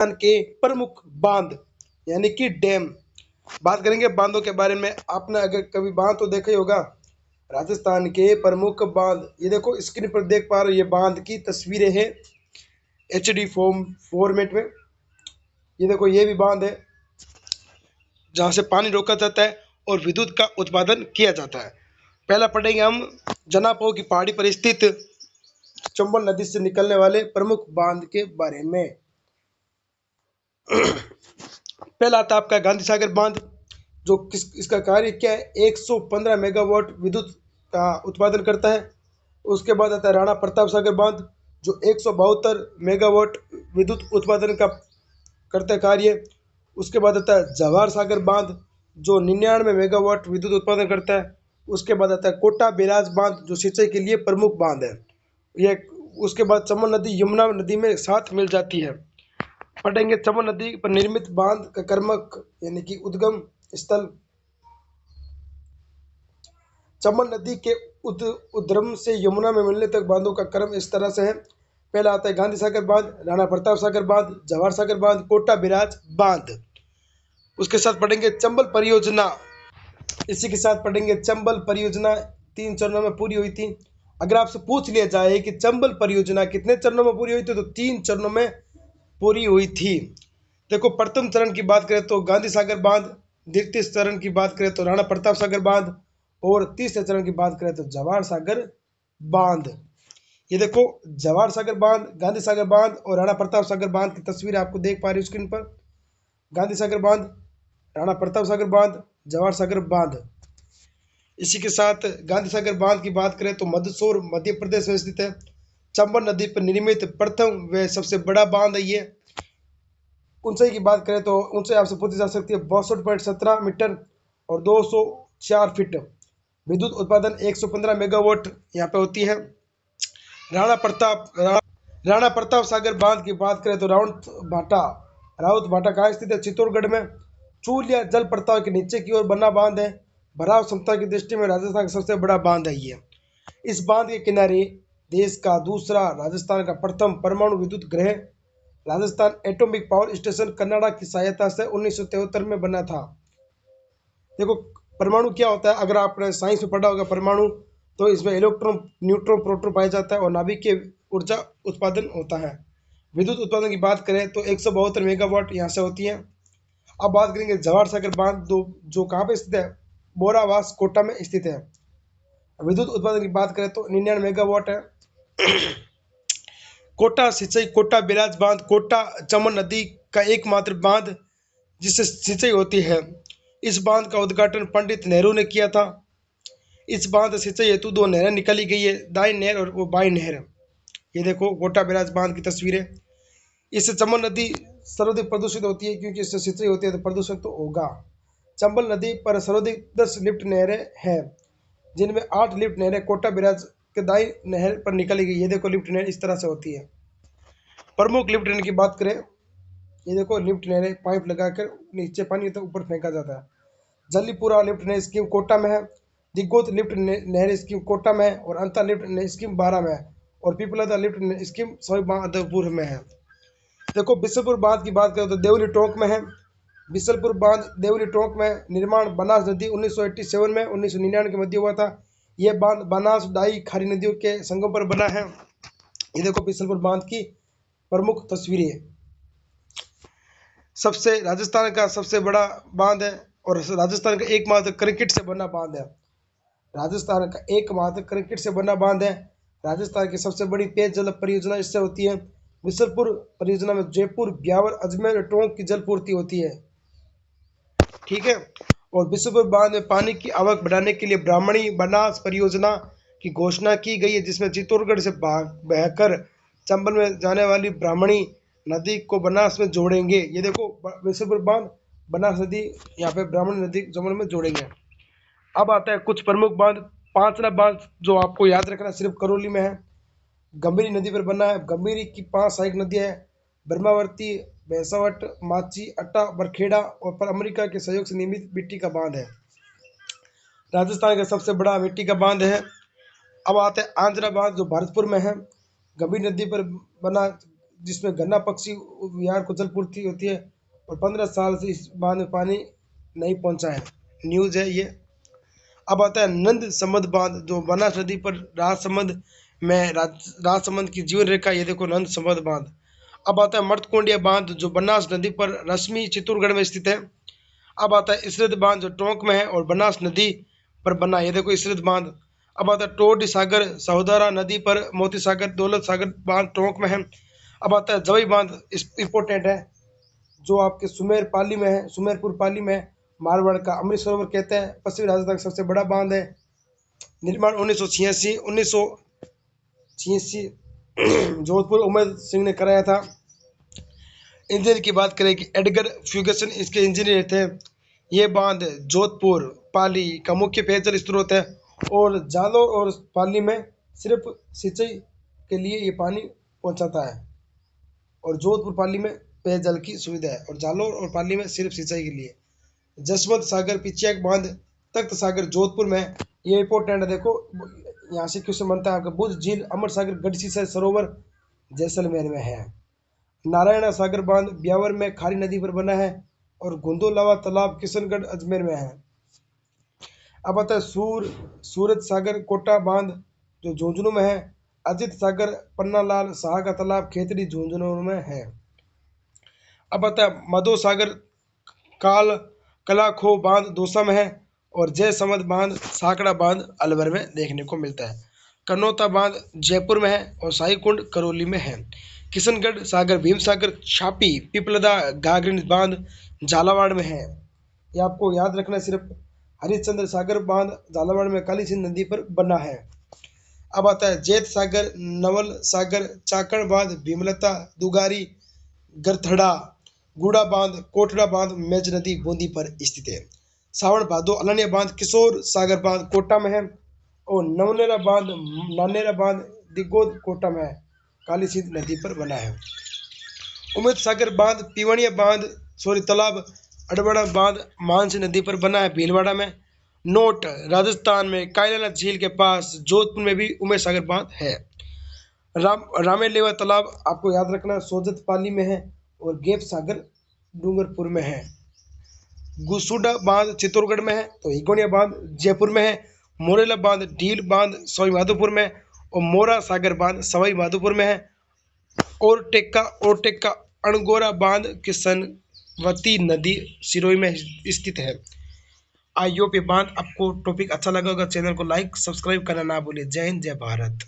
राजस्थान के प्रमुख बांध यानी कि डैम। बात करेंगे बांधों के बारे में। आपने अगर कभी बांध तो देखा ही होगा, राजस्थान के प्रमुख बांध। ये देखो स्क्रीन पर देख पा रहे हो, ये बांध की तस्वीरें हैं HD फॉर्मेट में। ये देखो ये भी बांध है जहाँ से पानी रोका जाता है और विद्युत का उत्पादन किया जाता है। पहला पढ़ेंगे हम जनापो की पहाड़ी पर स्थित चंबल नदी से निकलने वाले प्रमुख बांध के बारे में। पहला आता है आपका गांधी सागर बांध, जो इसका कार्य क्या है, 115 मेगावाट विद्युत का उत्पादन करता है। उसके बाद आता है राणा प्रताप सागर बांध, जो 172 मेगावाट विद्युत उत्पादन का करता है कार्य। उसके बाद आता है जवाहर सागर बांध, जो 99 मेगावाट विद्युत उत्पादन करता है। उसके बाद आता है कोटा बैराज बांध, जो सिंचाई के लिए प्रमुख बांध है। यह उसके बाद चंबल नदी यमुना नदी में साथ मिल जाती है। पढ़ेंगे चंबल नदी पर निर्मित बांध का कर्मक यानी कि उद्गम स्थल। चंबल नदी के उद्गम से यमुना में मिलने तक बांधों का क्रम इस तरह से है। पहला आता है गांधी सागर बांध, राणा प्रताप सागर बांध, जवाहर सागर बांध, कोटा बैराज बांध। उसके साथ पढ़ेंगे चंबल परियोजना। इसी के साथ पढ़ेंगे चंबल परियोजना 3 चरणों में पूरी हुई थी। अगर आपसे पूछ लिया जाए कि चंबल परियोजना कितने चरणों में पूरी हुई थी, तो 3 चरणों में पूरी हुई थी। देखो प्रथम चरण की बात करें तो गांधी सागर बांध, द्वितीय चरण की बात करें तो राणा प्रताप सागर बांध, और तीसरे चरण की बात करें तो जवाहर सागर बांध। ये देखो जवाहर सागर बांध, गांधी सागर बांध और राणा प्रताप सागर बांध की तस्वीर आपको देख पा रही हो स्क्रीन पर। गांधी सागर बांध, राणा प्रताप सागर बांध, जवाहर सागर बांध। इसी के साथ गांधी सागर बांध की बात करें तो मंदसौर मध्य प्रदेश में स्थित है। चंबल नदी पर निर्मित प्रथम व सबसे बड़ा बांध है ये। ऊंचाई की बात करें तो ऊंचाई आपसे पूछी जा सकती है 62.17 मीटर और 204 फीट। विद्युत उत्पादन 115 मेगावाट यहाँ पे होती है। राणा प्रताप राणा प्रताप सागर बांध की बात करें तो राउत भाटा कहाँ स्थित है, चित्तौड़गढ़ में। चूलिया जल प्रताप के नीचे की ओर बना बांध है। भराव क्षमता की दृष्टि में राजस्थान का सबसे बड़ा बांध है ये। इस बांध के किनारे देश का दूसरा, राजस्थान का प्रथम परमाणु विद्युत गृह Rajasthan atomic power station Canada की सहायता से 1973 में बना था। देखो परमाणु क्या होता है, अगर आपने साइंस में पढ़ा होगा परमाणु, तो इसमें इलेक्ट्रॉन, न्यूट्रॉन, प्रोटॉन पाए जाता है और नाभिकीय ऊर्जा उत्पादन होता है। विद्युत उत्पादन की बात करें तो 172 मेगावाट यहाँ से होती है। अब बात करेंगे जवाहर सागर बांध, जो कहाँ पे स्थित है, बोरावास कोटा में स्थित है। विद्युत उत्पादन की बात करें तो 99 मेगावाट है। कोटा सिंचाई, कोटा बैराज बांध, कोटा चंबल नदी का एकमात्र बांध जिससे सिंचाई होती है। इस बांध का उद्घाटन पंडित नेहरू ने किया था। इस बांध से सिंचाई हेतु 2 नहरें निकाली गई है, दाई नहर और वो बाई नहर। ये देखो कोटा बैराज बांध की तस्वीरें। इससे चंबल नदी सर्वाधिक प्रदूषित होती है, क्योंकि इससे सिंचाई होती है तो प्रदूषण तो होगा। चंबल नदी पर सर्वाधिक 10 लिफ्ट नहरें हैं, जिनमें 8 लिफ्ट नहरें कोटा बैराज के दाई नहर पर निकाली गई। ये देखो लिफ्ट नहर इस तरह से होती है। प्रमुख लिफ्ट नहर की बात करें, ये देखो लिफ्ट नहरें पाइप लगाकर नीचे पानी तक ऊपर फेंका जाता है। जल्लीपुरा लिफ्ट नहर स्कीम कोटा में है। दिग्गोत लिफ्ट नहर स्कीम कोटा में है और अंतर लिफ्ट नहर स्कीम 12 में है और पिपलादा लिफ्ट स्कीम सोईबादपुर में है। देखो बिसलपुर बांध की बात करें तो देवली टोंक में है। बिसलपुर बांध देवली टोंक में। निर्माण बनास नदी 1987 में 1999 के मध्य हुआ था। यह बांध बनास डाई खारी नदियों के संगम पर बना है। ये देखो बिसलपुर बांध की प्रमुख तस्वीरें। राजस्थान का सबसे बड़ा बांध है और राजस्थान का एकमात्र कंक्रीट से बना बांध है। राजस्थान का एकमात्र कंक्रीट से बना बांध है। राजस्थान की सबसे बड़ी पेयजल परियोजना इससे होती है। बिसलपुर परियोजना में जयपुर, ब्यावर, अजमेर और टोंक की जल पूर्ति होती है। ठीक है। और बिसलपुर बांध में पानी की आवक बढ़ाने के लिए ब्राह्मणी बनास परियोजना की घोषणा की गई है, जिसमें चित्तौड़गढ़ से बहकर चंबल में जाने वाली ब्राह्मणी नदी को बनास में जोड़ेंगे। ये देखो बिसलपुर बांध बनास नदी यहाँ पे ब्राह्मणी नदी चंबल में जोड़ेंगे। अब आता है कुछ प्रमुख बांध। पांचला बांध जो आपको याद रखना सिर्फ करौली में है, गंभीरी नदी पर बना है। गंभीरी की 5 सहायक नदियां हैं, ब्रह्मावर्ती, भैंसावट, माची, अट्टा, बरखेड़ा और पर अमेरिका के सहयोग से निर्मित मिट्टी का बांध है। राजस्थान का सबसे बड़ा मिट्टी का बांध है। अब आते हैं आंध्रा बांध जो भरतपुर में है। गंभीर नदी पर बना जिसमें गन्ना पक्षी विहार को जल पूर्ति होती है, और 15 साल से इस बांध में पानी नहीं पहुंचा है। न्यूज़ है ये। अब आता है नंद समद बांध, जो बनास नदी पर राजसमंद में राजसमंद की जीवन रेखा, ये देखो नंद समद बांध। अब आता है मर्तकोंडिया बांध, जो बनास नदी पर रश्मि चित्तौड़गढ़ में स्थित है। अब आता है इसरद बांध, जो टोंक में है और बनास नदी पर बना, ये देखो इसरद बांध। अब आता है टोडी सागर, सहोदरा नदी पर मोती सागर दौलत सागर बांध टोंक में है। अब आता है जवई बांध, इम्पोर्टेंट है, जो आपके सुमेर पाली में है, सुमेरपुर पाली में है। मारवाड़ का अमृत सरोवर कहते हैं, पश्चिमी राजस्थान का सबसे बड़ा बांध है। निर्माण 1986 जोधपुर उमेद सिंह ने कराया था। इंजीनियर की बात करें कि एडगर फ्यूगसन इसके इंजीनियर थे। ये बांध जोधपुर पाली का मुख्य पेयजल स्रोत है, और जालौर और पाली में सिर्फ सिंचाई के लिए ये पानी पहुंचाता है, और जोधपुर पाली में पेयजल की सुविधा है, और जालौर और पाली में सिर्फ सिंचाई के लिए। जसवंत सागर पिचियाक बांध तख्त सागर जोधपुर में, ये इंपॉर्टेंट है, देखो यहाँ से क्वेश्चन बनता है आपका। बुध झील अमर सागर गढ़सी सरोवर जैसलमेर में है। नारायण सागर बांध ब्यावर में खारी नदी पर बना है, और गोंदोलावा तालाब किशनगढ़ अजमेर में है। अब आता है सूरज सागर कोटा बांध, जो झुंझुनू में है। अजित सागर पन्नालाल शाह का तालाब खेतड़ी झुंझुनू में है। अब आता है मधो सागर कलाखो बांध दौसा में है, और जय समद बांध साकड़ा बांध अलवर में देखने को मिलता है। कनौता बांध जयपुर में है, और शाही कुंड करौली में है। किशनगढ़ सागर भीम सागर छापी पिपलदा घाघरिन बांध झालावाड़ में है। ये आपको याद रखना है सिर्फ। हरिश्चंद्र सागर बांध झालावाड़ में काली सिंध नदी पर बना है। अब आता है जैत सागर नवल सागर चाकण बांध भीमलता दुगारी गरथड़ा गुड़ा बांध कोटड़ा बांध मेज नदी बूंदी पर स्थित है। सावन भादो अलनिया बांध किशोर सागर बांध कोटा में है, और नवनेरा बांध नानेरा बांध दिगोद कोटा में है, काली सिंध नदी पर बना है। उमेद सागर बांध पीवणिया बांध तालाब अडवाड़ा बांध मानसी नदी पर बना है, भीलवाड़ा में। नोट, राजस्थान में कायलाना झील के पास जोधपुर में भी उमेद सागर बांध है। रामेलेवा तालाब आपको याद रखना सोजत पाली में है, और गेप सागर डूंगरपुर में है। गुसुडा बांध चित्तौड़गढ़ में है, तो हिगोनिया बांध जयपुर में है। मोरेला बांध डील बांध सवाई माधोपुर में, और मोरा सागर बांध सवाई माधोपुर में है। और टेक्का अणगोरा बांध किशनवती नदी सिरोही में स्थित है। आई होप ये बांध आपको टॉपिक अच्छा लगा होगा। चैनल को लाइक सब्सक्राइब करना ना भूलिए। जय हिंद जय भारत।